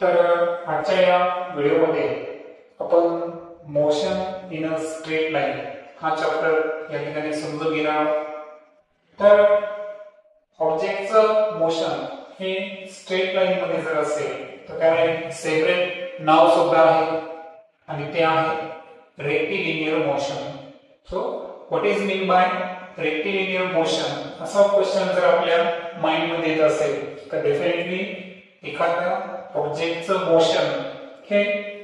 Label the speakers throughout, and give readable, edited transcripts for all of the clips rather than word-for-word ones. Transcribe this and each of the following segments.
Speaker 1: तर आजच्या या व्हिडिओमध्ये आपण motion in a straight line हा चॅप्टर या ठिकाणी समजून घेणार आहोत. तर ऑब्जेक्टचं मोशन हे स्ट्रेट लाईन मध्ये जर असेल तर त्याला एक सेपरेट नाव सुद्धा आहे आणि ते आहे rectilinear motion. So what is mean by rectilinear motion, असा क्वेश्चन जर आपल्या माइंड मध्ये येत असेल तर डेफिनेटली एखाद्या ऑब्जेक्टचं मोशन हे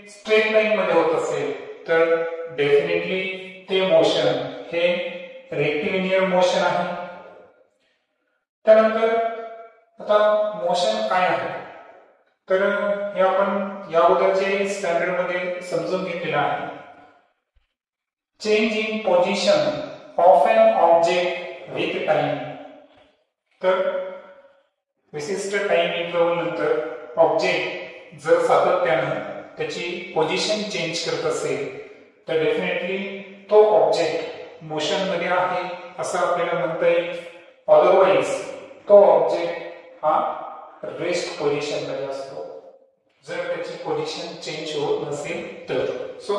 Speaker 1: स्ट्रेट लाईन मध्ये होत असेल तर डेफिनेटली ते मोशन हे रेक्टिलिनियर मोशन आहे. त्यानंतर आता मोशन काय आहे तर हे आपण या अगोदरचे स्टँडर्ड मध्ये समजून घेतलेलं आहे. Change in position of an object with time. तर विशिष्ट टाइम इंटरव्हल नंतर ऑब्जेक्ट जर सातत्याने त्याची पोझिशन चेंज करत असेल तर डेफिनेटली तो ऑब्जेक्ट मोशन मध्ये आहे असं आपल्याला म्हणता येईल. अदरवाइज तो ऑब्जेक्ट हा रेस्ट पोझिशन मध्ये असतो जर त्याची पोझिशन चेंज होत नसेल तर. सो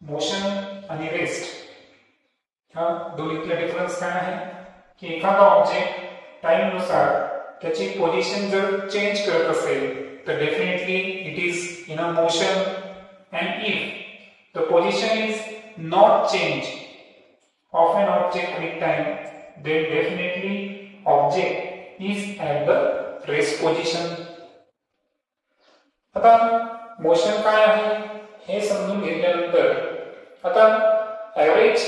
Speaker 1: मोशन आणि रेस्ट ह्या दोन्हीतला डिफरन्स काय आहे की एखादा ऑब्जेक्ट टाइम नुसार त्याची पोझिशन जर चेंज करत असेल तर definitely it is in a motion. And if the position is not change of an object with time then definitely object is at the rest position. आता मोशन काय आहे हे समजून घेतल्यानंतर आता ॲव्हरेज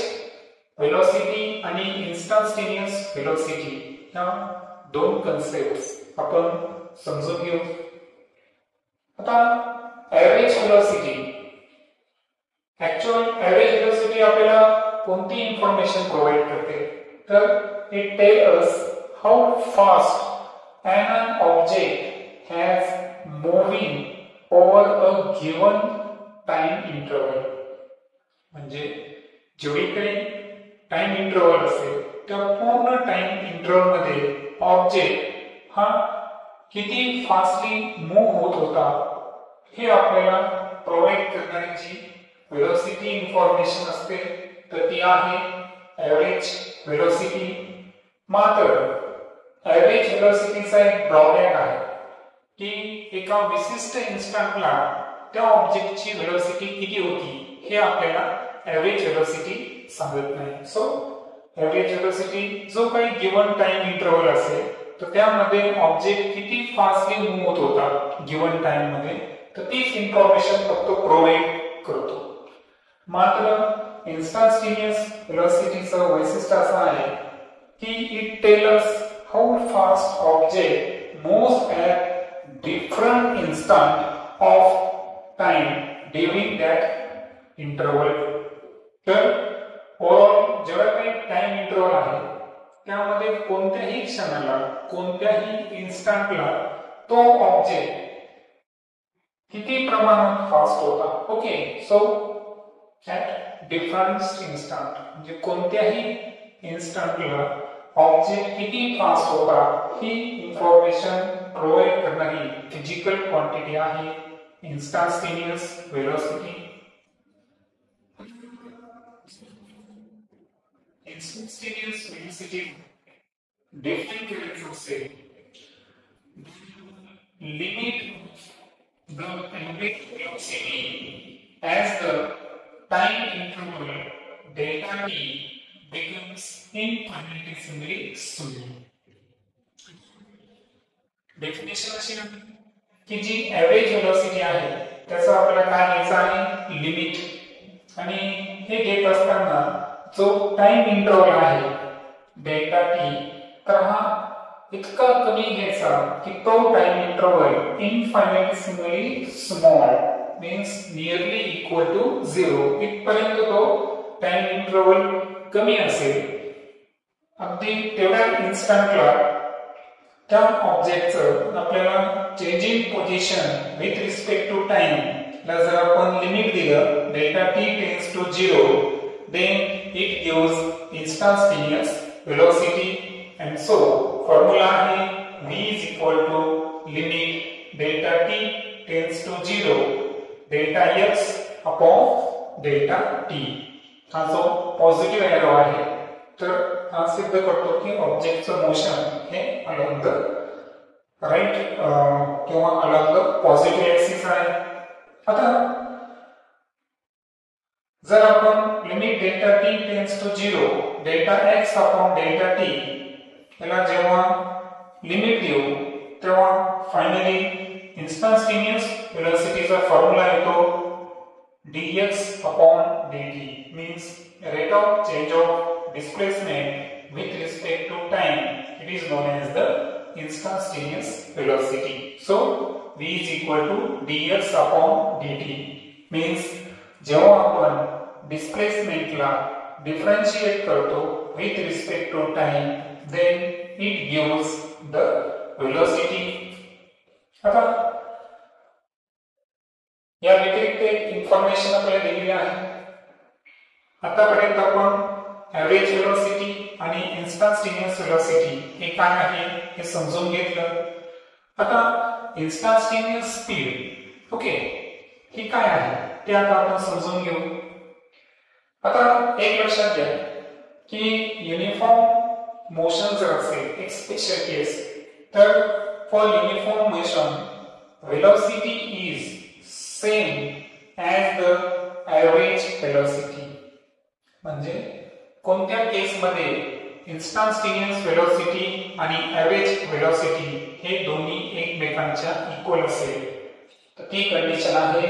Speaker 1: व्हेलॉसिटी आणि इन्स्टंटेनियस व्हेलॉसिटी ह्या दोन कन्सेप्ट्स आपण समजून घेऊ. आता average velocity, actual average velocity आपल्याला कोणती इन्फॉर्मेशन प्रोव्हाइड करते तर it tells us how fast an object has moving over a given time interval. म्हणजे जेवढी काही टाइम इंटरवल असेल त्या पूर्ण टाइम इंटरवल मध्ये ऑब्जेक्ट हा किती फास्टली मूव्ह होत होता हे आपल्याला प्रोव्हाइड करणारी जी व्हेलॉसिटी इन्फॉर्मेशन असते तर ती आहे ॲव्हरेज व्हेलॉसिटी. मात्र ॲव्हरेज व्हेलॉसिटीचा एक ड्रॉबॅक आहे की एका विशिष्ट इन्स्टंटला त्या ऑब्जेक्टची व्हेलॉसिटी किती होती हे आपल्याला ॲव्हरेज व्हेलॉसिटी सांगत नाही. सो ॲव्हरेज व्हेलॉसिटी जो काही गिवन टाइम इंटरवल असेल तर त्यामध्ये ऑब्जेक्ट किती फास्टली मूव्ह होत होता गिवन टाइम मध्ये तर तीच इन्फॉर्मेशन फक्त प्रोव्हाइड करतो. मात्र इन्स्टंटेनियस व्हेलॉसिटीचं वैशिष्ट्य असं आहे की it tells how fast object moves at different instant of time during that interval. तर ओव्हरऑल जेवढा काही टाइम इंटरवल आहे त्यामध्ये कोणत्याही क्षणाला कोणत्याही इन्स्टंटला तो ऑब्जेक्ट किती प्रमाणात फास्ट होता. Okay, so at different instant म्हणजे कोणत्याही इन्स्टंटला ऑब्जेक्ट किती फास्ट होता ही इन्फॉर्मेशन प्रोव्हाइड करणारी फिजिकल क्वांटिटी आहे instantaneous velocity. Instantaneous velocity define केलं असे limit the average velocity as the time interval delta t becomes infinitesimally small. Definition अशी आहे की जी ॲव्हरेज व्हेलॉसिटी आहे त्याचा आपल्याला काय घ्यायचं आहे लिमिट. आणि हे घेत असताना जो टाइम इंटरवल आहे डेल्टा टी तर हा इतका कमी घ्यायचा की तो time interval infinitesimally small means nearly equal to 0 इथपर्यंत तो टाइम इंटरवल कमी असेल. अगदी तेवढ्या इन्स्टंटला त्या ऑब्जेक्टचं आपल्याला change in position with respect to time ला जर आपण लिमिट दिलं delta t tends to 0 then it gives instantaneous velocity. and so formula आहे v is equal to limit delta t tends to 0 delta x upon delta t हा जो positive arrow आहे तर हा सिद्ध करतो की ऑब्जेक्टचं मोशन हे अलोंग द राइट किंवा अलोंग द पॉझिटिव्ह ऍक्सिस आहे. आता जर आपण limit delta t tends to 0 delta x upon delta t याला जेव्हा लिमिट देऊ तेव्हा फायनली इंस्टंटेनियस वेलोसिटीचा फॉर्म्युला येतो dx upon dt means rate of change of displacement with respect to time. It is known as the instantaneous velocity. So v is equal to dx upon dt means जेव्हा आपण displacement ला differentiate करतो with respect to time then it gives the velocity. आता या व्यतिरिक्त एक information आपल्याला दिलेली आहे. आतापर्यंत आपण एव्हरेज वेलोसिटी आणि इन्स्टंटेनियस वेलोसिटी हे काय आहे हे समजून घेतलं. आता इन्स्टंटेनियस स्पीड ओके ही काय आहे ते आता आपण समजून घेऊ. आता एक लक्षात घ्या की युनिफॉर्म मोशन जर असेल एक स्पेशल केस तर for uniform motion velocity is same as the average velocity. म्हणजे कोणत्या केस मध्ये इन्स्टंटेनियस वेलोसिटी आणि एव्हरेज वेलोसिटी हे दोन्ही एकमेकांच्या इक्वल असेल तर ती कंडिशन आहे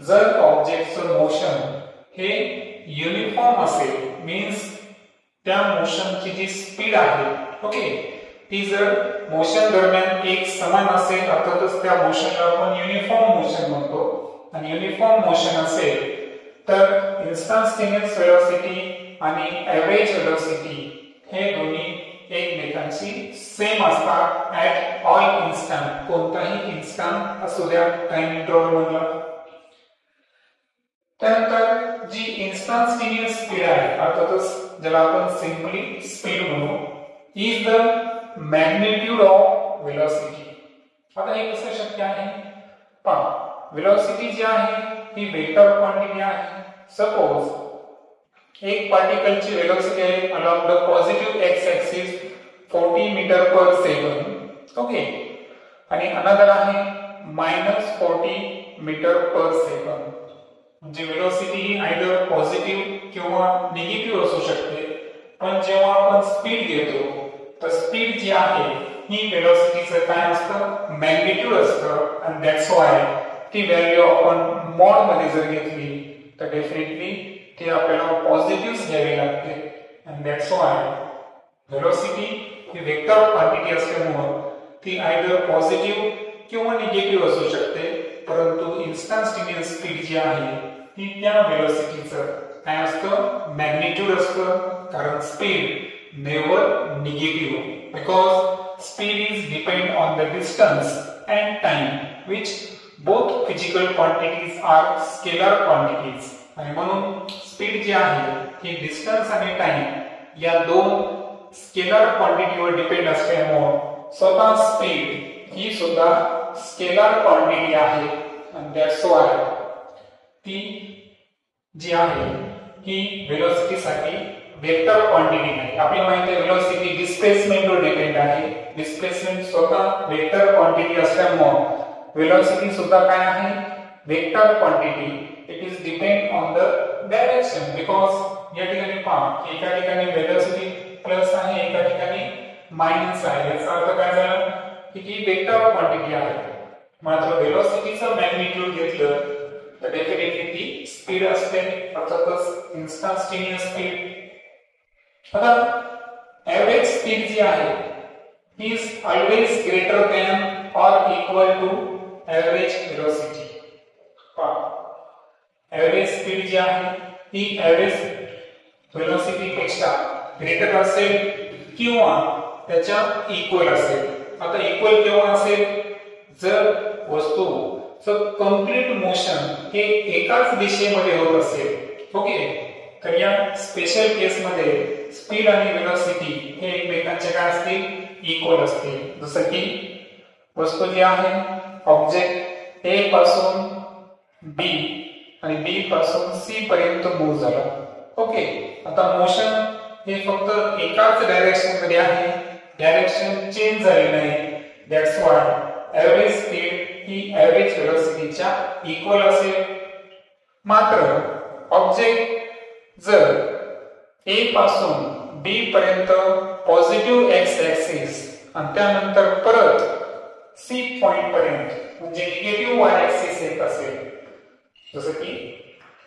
Speaker 1: जर ऑब्जेक्टचं मोशन हे युनिफॉर्म असेल मीन्स त्या मोशनची जी स्पीड आहे ओके ती जर मोशन दरम्यान एक समान असेल अर्थातच त्या मोशनला आपण युनिफॉर्म मोशन म्हणतो आणि युनिफॉर्म मोशन असेल तर इन्स्टंटेनियस वेलोसिटी आणि एव्हरेज वेलोसिटी हे दोन्ही एकमेकांशी सेम असतात ऍट ऑल इन्स्टंट कोणताही इन्स्टंट असू द्या टाइम इंटरवल मधला. त्यानंतर जी इन्स्टंटेनियस स्पीड आहे अर्थातच ज्याला आपण सिंपली स्पीड म्हणू is the magnitude of velocity. आता हे कसं शक्य आहे पहा वेलोसिटी जी आहे ही वेक्टर क्वांटिटी आहे. सपोज एक पार्टिकलची वेलोसिटी आहे along the positive x axis 40 metre per second okay आणि अनदर आहे -40 मीटर पर सेकंड. म्हणजे वेलोसिटी ही आयदर पॉझिटिव्ह किंवा निगेटिव्ह असू शकते पण जेव्हा आपण स्पीड घेतो तर स्पीड जी आहे ही वेलोसिटीचं काय असतं मॅग्निट्यूड असतं आणि दॅट्स व्हाय ती व्हॅल्यू आपण मॉड मध्ये जर घेतली तर डेफिनेटली ती आपल्याला पॉझिटिव्ह घ्यावी लागते आणि दॅट्स व्हाय वेलोसिटी ही वेक्टर क्वांटिटी असल्यामुळे ती आयदर पॉझिटिव्ह किंवा निगेटिव्ह असू शकते परंतु इन्स्टंटेनियस स्पीड जी आहे ती त्या वेलोसिटीचं काय असतं मॅग्निट्यूड असतं कारण speed never negative because speed is depend on the distance and time which both physical quantities are scalar quantities आणि म्हणून स्पीड जी आहे ही डिस्टन्स आणि टाइम या दोन स्केलर क्वांटिटीवर डिपेंड असल्यामुळे स्वतः स्पीड ही सुद्धा स्केलर क्वांटिटी आहे आणि दॅट्स व्हाय ती जी आहे ही वेलोसिटी साठी वेक्टर क्वांटिटी नाही. आपल्याला माहिती आहे वेलोसिटी डिस्प्लेसमेंट वर डिपेंड आहे. डिस्प्लेसमेंट स्वतः वेक्टर क्वांटिटी असल्यामुळे वेलोसिटी सुद्धा काय आहे vector quantity. It is depend on the direction because या ठिकाणी पहा एका ठिकाणी वेलोसिटी प्लस आहे एका ठिकाणी मायनस आहे याचा अर्थ काय झाला की ती वेक्टर क्वांटिटी आहे. मात्र वेलोसिटीचं मॅग्निट्यूड घेतलं तर डेफिनेटली ती स्पीड असते अर्थातच इन्स्टंटेनियस स्पीड. आता एव्हरेज स्पीड जी आहे ही is always greater than or equal to average velocity. Average speed जी आहे ही एव्हरेज वेलोसिटी पेक्षा ग्रेटर असेल किंवा त्याच्या इक्वल असेल. आता इक्वल केव्हा असेल जर वस्तूचं कंप्लीट मोशन हे एकाच दिशेमध्ये होत असेल ओके तर या स्पेशल केस मध्ये स्पीड आणि वेलोसिटी हे एकमेकांचे काय असतील इक्वल असतील. जसं की वस्तू जी आहे ऑब्जेक्ट ए पासून बी आणि बी पासून सी पर्यंत मूव्ह झाला. ओके, आता मोशन हे फक्त एकाच डायरेक्शन मध्ये आहे, डायरेक्शन चेंज झाली नाही. दॅट्स व्हाय एव्हरेज स्पीड ही एव्हरेज व्हेलॉसिटीच्या इक्वल असेल. मात्र ऑब्जेक्ट जर ए पासून बी पर्यंत पॉझिटिव्ह एक्स ऍक्सिस आणि त्यानंतर परत सी पॉइंट पर्यंत म्हणजे निगेटिव्ह वाय ऍक्सिस येत असेल, जसं की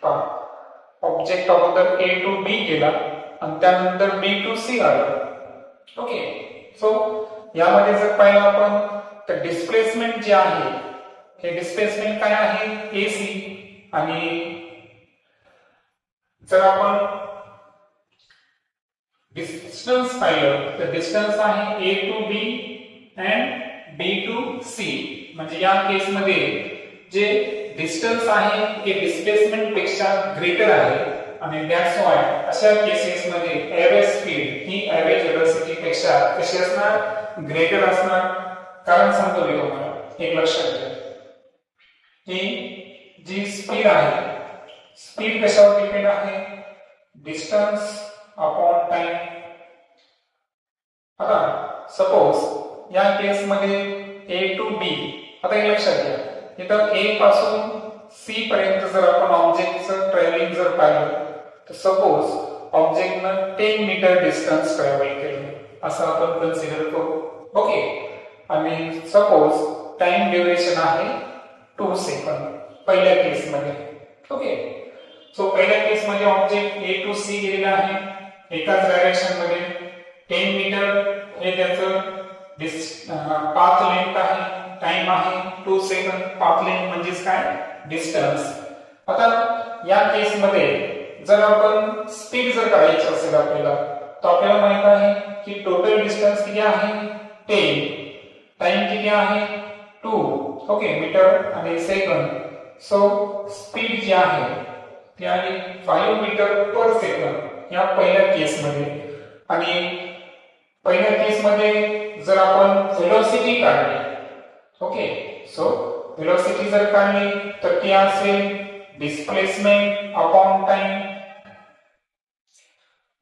Speaker 1: ऑब्जेक्ट अगोदर ए टू बी गेला आणि त्यानंतर बी टू सी आलं. ओके, सो यामध्ये जर पाहिलं आपण तर डिस्प्लेसमेंट जे आहे हे डिस्प्लेसमेंट काय आहे, ए सी. आणि जर आपण डिस्टन्स पाहिलं तर डिस्टन्स आहे A to B and B to C. म्हणजे या केस मध्ये जे डिस्टन्स आहे हे डिस्प्लेसमेंट पेक्षा ग्रेटर आहे आणि दॅट्स व्हाय अशा केसेस मध्ये एव्हरेज स्पीड ही एव्हरेज व्हेलॉसिटी पेक्षा कशी असणार, ग्रेटर असणार. कारण सांगतो मी तुम्हाला, एक लक्षात घ्या, ही जी स्पीड आहे, स्पीड कशावर डिपेंड आहे, डिस्टन्स अपॉन टाइम. आता सपोज या केस मध्ये ए टू बी, आता एक लक्षात घ्या, इथं ए पासून सी पर्यंत जर आपण ऑब्जेक्टचं ट्रॅव्हलिंग जर पाहिलं तर सपोज ऑब्जेक्टनं 10 मीटर डिस्टन्स ट्रॅव्हल केलं असं आपण कन्सिडर करू. ओके, आणि सपोज टाइम ड्युरेशन आहे 2 सेकंद पहिल्या केस मध्ये. ओके, सो पहिल्या केस मध्ये ऑब्जेक्ट ए टू सी गेलेला आहे एकाच डायरेक्शन मध्ये. 10 मीटर हे त्याचं पाथ लेंथ आहे, टाइम आहे 2 सेकंद. पाथ लेंथ म्हणजेच काय, डिस्टन्स. आता या केस मध्ये जर आपण स्पीड जर काढायची असेल आपल्याला तर आपल्याला माहित आहे की टोटल डिस्टन्स किती आहे 10, टाइम किती आहे 2, ओके, मीटर आणि सेकंद. सो स्पीड जी आहे ती आहे 5 मीटर पर सेकंद या पहिल्या केस मध्ये. आणि पहिल्या केस मध्ये जर आपण व्हेलॉसिटी काढली, ओके, सो व्हेलॉसिटी जर काढली तर ती असेल डिस्प्लेसमेंट अपॉन टाइम.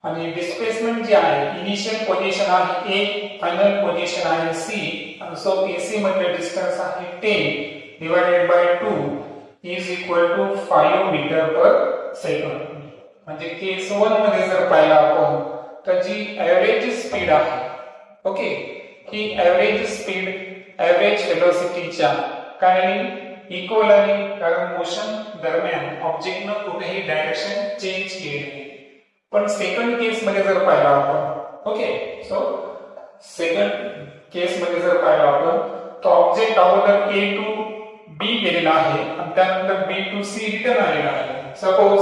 Speaker 1: आणि डिस्प्लेसमेंट जे आहे इनिशियल पोझिशन आहे ए, फायनल पोझिशन आहे सी, आणि सो एसी मधले डिस्टन्स आहे 10 divided by 2 is equal to 5 metre per second. म्हणजे केस 1 मध्ये जर पाहिलं आपण तर जी एव्हरेज स्पीड आहे, ओके, ही एव्हरेज स्पीड एव्हरेज व्हेलॉसिटीच्या काय इक्वल आहे, कारण मोशन दरम्यान ऑब्जेक्टनं कुठेही डायरेक्शन चेंज केली नाही. पण सेकंड केस मध्ये जर पाहिलं आपण, ओके, सो सेकंड केस मध्ये जर पाहिलं आपण तर ऑब्जेक्ट अगोदर ए टू बी गेलेला आहे आणि त्यानंतर बी टू सी रिटर्न आलेला आहे. सपोज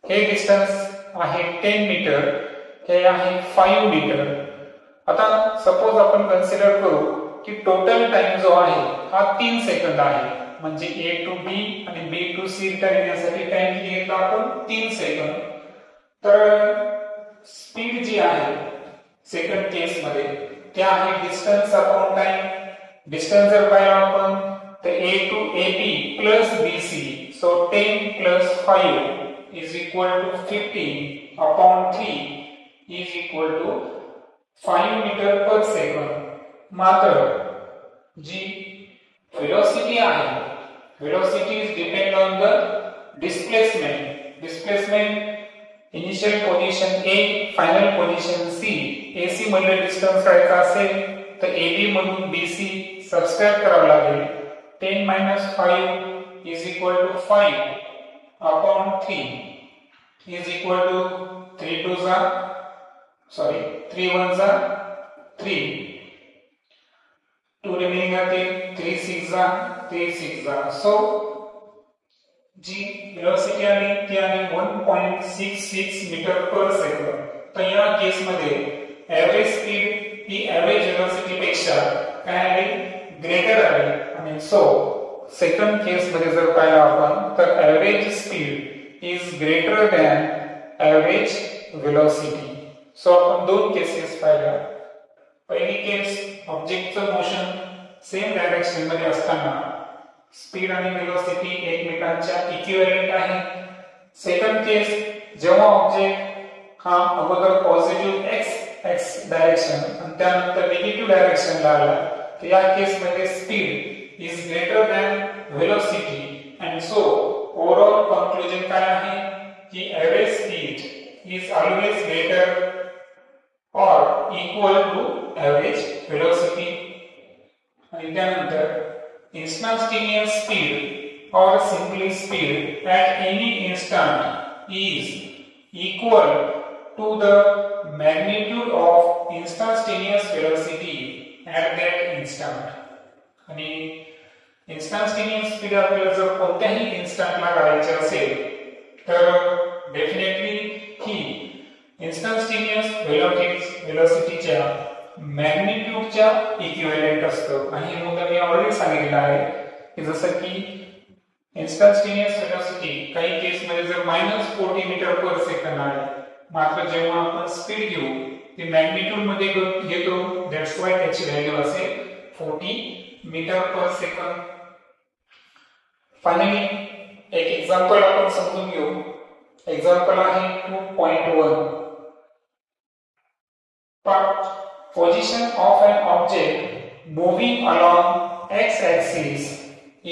Speaker 1: हे डिस्टन्स आहे 10 मीटर, हे आहे 5 मीटर. आता सपोज आपण कन्सिडर करू की टोटल टाइम जो आहे हा 3 सेकंद आहे. म्हणजे ए टू बी आणि बी टू सी रिटर्न येण्यासाठी टाइम किती घेतला आपण 3 सेकंद. तर स्पीड जी आहे सेकंड केस मध्ये ते आहे डिस्टन्स अपॉन टाइम. डिस्टन्स जर पाहिलं आपण तर A to A B plus B C, so 10 plus 5 is equal to 15 upon 3 is equal to 5 metre per second. मात्र जी velocity आहे, velocity is depend on the displacement. Displacement initial position A, final position C. AC मधले distance काढायचा असेल तर AB मधून BC subtract करावं लागेल. 10 minus 5 is equal to 5 upon 3 is equal to 3 2s are 3 1s are 3, 2 remaining are 3 6s are 3 6s are. So G velocity आहे ती आहे 1.66 मीटर पर सेकंद. तर या केस मध्ये एव्हरेज स्पीड ही एव्हरेज velocity पेक्षा काय आहे, ग्रेटर आहे. आणि सो सेकंड केस मध्ये जर पाहिलं आपण तर average speed is greater than average velocity. So आपण दोन केसेस पाहिल्या. पहिली केस ऑब्जेक्टचं मोशन सेम डायरेक्शन मध्ये असताना स्पीड आणि वेलोसिटी एकमेकांच्या इक्विव्हॅलेंट आहे. सेकंड केस, जेव्हा ऑब्जेक्ट हा अगोदर पॉझिटिव्ह एक्स डायरेक्शन आणि त्यानंतर निगेटिव्ह डायरेक्शन ला आला, तर या केस मध्ये speed is greater than velocity and so overall conclusion काय आहे की average speed is always greater or equal to average velocity. आणि त्यानंतर instantaneous speed or simply speed at any instant is equal to the magnitude of instantaneous velocity at that instant. आणि instantaneous speed आपल्याला जर कोणत्याही इन्स्टंटला काढायचे असेल तर definitely ही instantaneous velocityच्या मॅग्निट्यूडच्या equivalent असतं. आणि हे मुद्दा मी ऑलरेडी सांगितलं आहे की जसं की instantaneous velocity काही केस मध्ये जर -40 मीटर पर सेकंद आहे, मात्र जेव्हा आपण स्पीड घेऊ ती मॅग्निट्यूड मध्ये घेतो, दॅट्स व्हाय त्याची व्हॅल्यू असेल 40 मीटर पर सेकंद. फायनली एक एक्झाम्पल आपण समजून घेऊ. एक्झाम्पल आहे 2.1. Position of an object moving along x-axis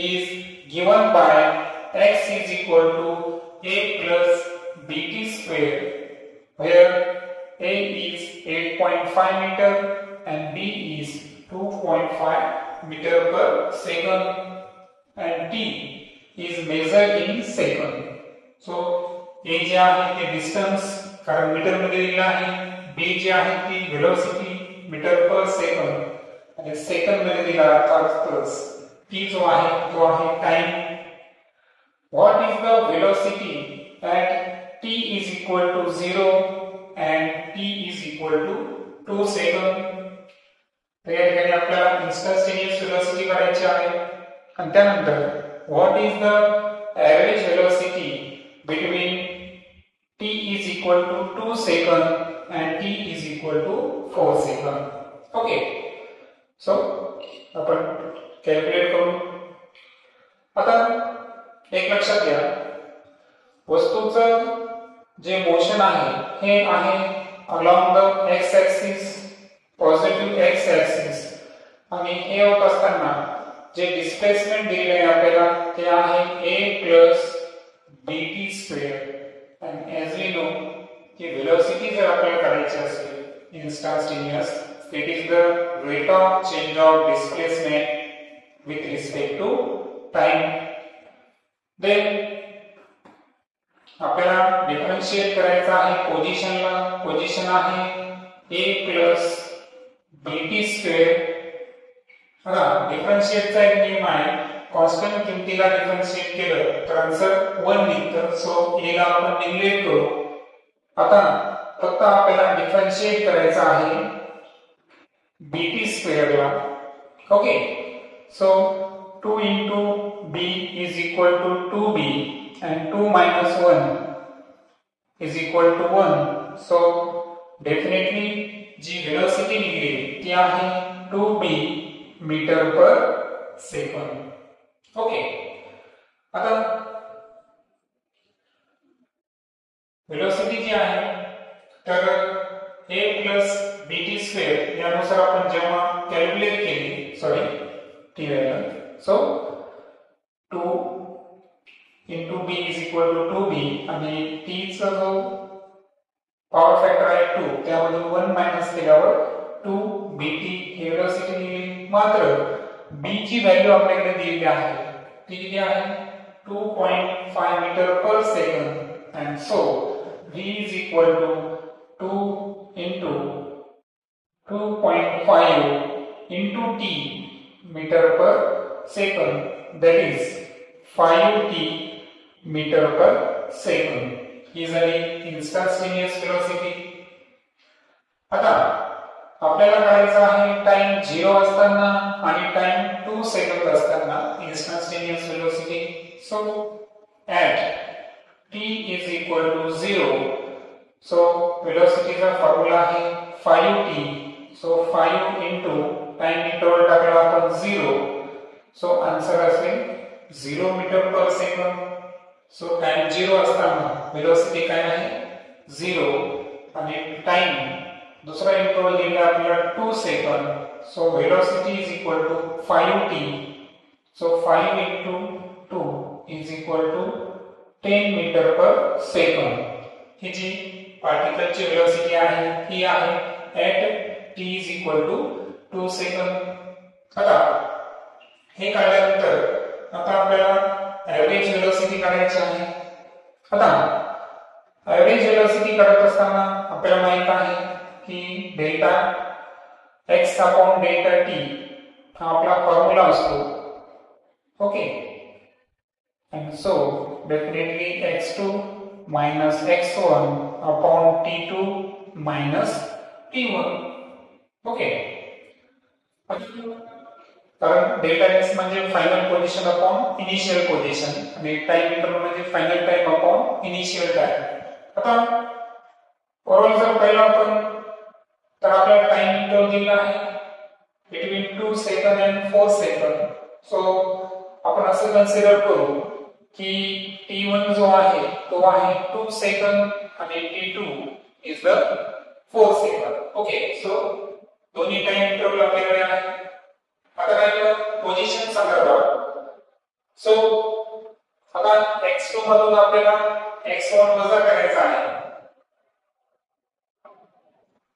Speaker 1: is given by x is equal to a plus bt square, where a is 8.5 meter and b is 2.5 meter per second and t is measured in second. So a जे आहे ते distance कारण metre मध्ये दिला आहे, b जी आहे ती velocity metre per second आणि सेकंद मध्ये दिला अर्थातच t जो आहे तो आहे time. What is the velocity at t is equal to 0 and t is equal to 2 second. तर या ठिकाणी आपल्याला इन्स्टंटेनियस वेलोसिटी काढायची आहे. आणि त्यानंतर what is the average velocity between t is equal to 2 second and t is equal to 4 second. Okay, so आपण calculate करू. आता एक लक्षात घ्या, वस्तूचं जे मोशन आहे हे आहे along the x axis, positive x axis, आणि हे होत असताना जे डिस्प्लेसमेंट दिलेले आहे आपल्याला ते आहे a plus bt square. And as we know कि velocity जर आपल्याला काढायची असेल instantaneous, it is the rate of change of displacement with respect to time. Then आपल्याला डिफरन्शिएट करायचा आहे पोझिशनला. पोझिशन आहे a plus bt square. हा डिफरन्शिएटचा एक नियम आहे, कॉन्स्टंट किमतीला डिफरन्शिएट केलं तर आन्सर 1 निघतं. सो a ला आपण निग्लेक्ट करू. आता फक्त आपल्याला डिफरन्शिएट करायचा आहे bt स्क्वेअर ला. Okay, so 2 into b is equal to 2b and 2 minus 1 is equal to 1. so definitely जी वेलोसिटी निघली ती आहे 2b metre per second. Okay, आता वेलोसिटी जी आहे तर a plus bt स्क्वेअर यानुसार आपण जेव्हा कॅल्क्युलेट केली, sorry T value, so 2 into b is equal to 2b आणि t चा जो पॉवर फॅक्टर आहे 2 त्यामधून 1 मायनस केल्यावर 2bt ही वेलोसिटी निघाली. मात्र b ची व्हॅल्यू आपल्याकडे दिलेली आहे, ती किती आहे 2.5 metre per second. and so v is equal to 2 into 2.5 into t meter per second, that is 5t meter per second. ही झाली instantaneous velocity. आता आपल्याला काढायचा आहे टाइम 0 असताना आणि टाइम 2 सेकंद असताना instantaneous velocity. so at t is equal to 0, so velocity चा formula आहे 5t. so 5 into time interval टाकला आपण 0, सो आन्सर असेल 0 metre per second. So time 0 असताना वेलोसिटी काय आहे 0 आणि टाइम दुसरा इंटरवल दिला आपल्याला 2 सेकंद. So velocity is equal to 5t. So 5 into 2 is equal to 10 metre per सेकंद. ही जी पार्टिकलची वेलोसिटी आहे ही आहे at t is equal to 2 सेकंद. आता हे काढल्यानंतर आता आपल्याला एव्हरेज वेलोसिटी काढायची आहे. आता एव्हरेज वेलोसिटी काढत असताना आपल्याला माहित आहे की delta x upon delta t हा आपला फॉर्म्युला असतो. Okay, and so definitely x2 minus x1 upon t2 minus t1. Okay, कारण डेल्टा x म्हणजे final position upon initial position आणि टाइम इंटरवल म्हणजे final time upon initial time. आता overall जर पाहिलं आपण तर आपल्याला टाइम इंटरवल दिला आहे between 2 second and 4 second. So आपण असं कन्सिडर करू की t1 जो आहे तो आहे 2 सेकंद आणि t2 is the 4 second. Okay, so दोन्ही टाइम इंटरवल आपल्याकडे आहे. आता काय पोझिशन संदर्भात, सो आता x2 मधून आपल्याला x1 वजा करायचा आहे.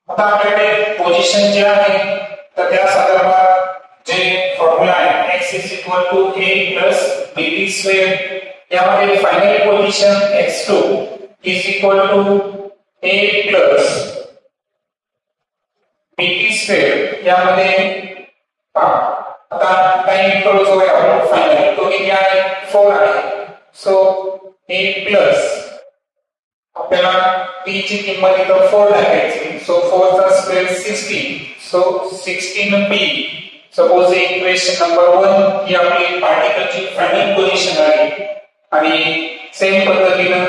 Speaker 1: आता आपल्याकडे पोझिशन जे आहे तर त्या संदर्भात जे फॉर्म्युला आहे x is equal to a plus bt square. यामध्ये final position x2 is equal to a plus bt square. यामध्ये आता टाइम इंटरवल जो आहे आपला फायनल तो किती आहे 4 आहे. सो a प्लस आपल्याला t ची किंमत इथं 4 टाकायची. सो 4 चा square 16. So 16b. Suppose equation number 1 ही आपली पार्टिकलची फायनल पोझिशन आहे आणि सेम पद्धतीने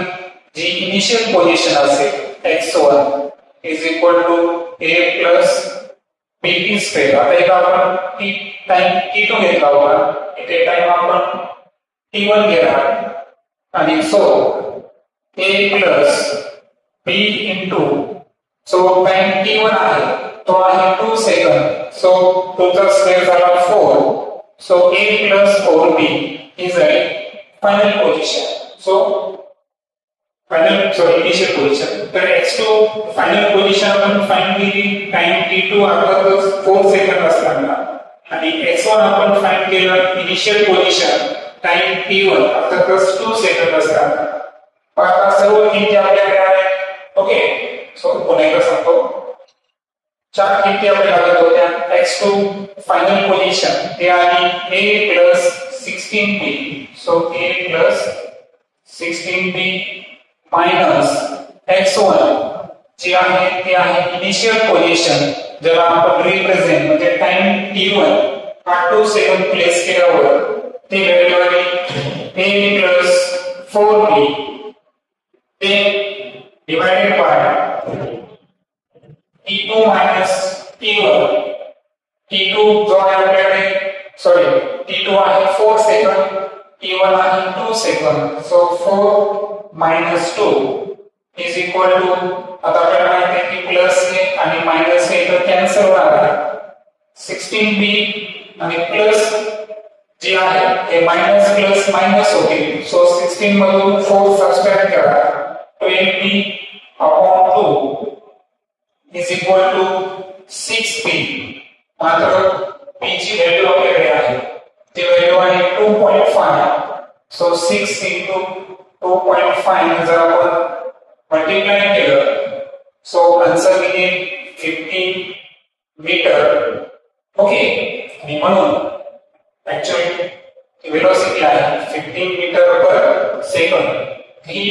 Speaker 1: जी इनिशियल पोझिशन असेल x1 is equal to a plus bt square. आता इथं आपण टाइम t2 घेतला होता, इथे टाइम आपण t1 घेणार आणि so a plus b into so time t1 आहे तो आहे 2 सेकंद. सो 2 चा स्क्वेअर झाला 4. So a plus 4b is a final position. So final initial position. तर x2 फायनल पोझिशन आपण फाइंड केली टाइम t2 अगोदर 4 सेकंद असताना आणि x1 आपण फाइंड केलं इनिशियल पोझिशन टाइम t1 अगोदर 2 सेकंद असताना. आता सर्व किमती आपल्याकडे आहेत. ओके, सो पुन्हा एकदा सांगतो. 4 किमती आपल्याला लागत होत्या. x2 फायनल पोझिशन हे आहे a plus 16b. So a plus 16b minus x1 जे आहे ते आहे इनिशियल पोझिशन ज्याला आपण रिप्रेझेंट म्हणजे टाइम t1 हा 2 सेकंद प्लेस केल्यावर ते व्हॅल्यू आहे a प्लस 4b ते divided by t2 minus t1. t2 जो आहे आपल्याकडे सॉरी t2 आहे 4 सेकंद, t1 आहे 2 सेकंद. So 4 minus 2 is equal to आता आपल्याला माहिती आहे की प्लस हे आणि मायनस हे इथं कॅन्सल होणार आहे. 16b आणि प्लस जे आहे हे मायनस प्लस मायनस होतील. सो 16 मधून 4 सबट्रॅक्ट करा 20 upon 2 is equal to 6p. मात्र p ची व्हॅल्यू आपल्याकडे आहे ती व्हॅल्यू आहे 2.5. सो 6 into 2.5 जर आपण मल्टिप्लाय केलं सो आन्सर येईल 15 मीटर. ओके, आणि म्हणून ऍक्च्युअली वेलोसिटी आहे 15 मीटर पर सेकंद. ही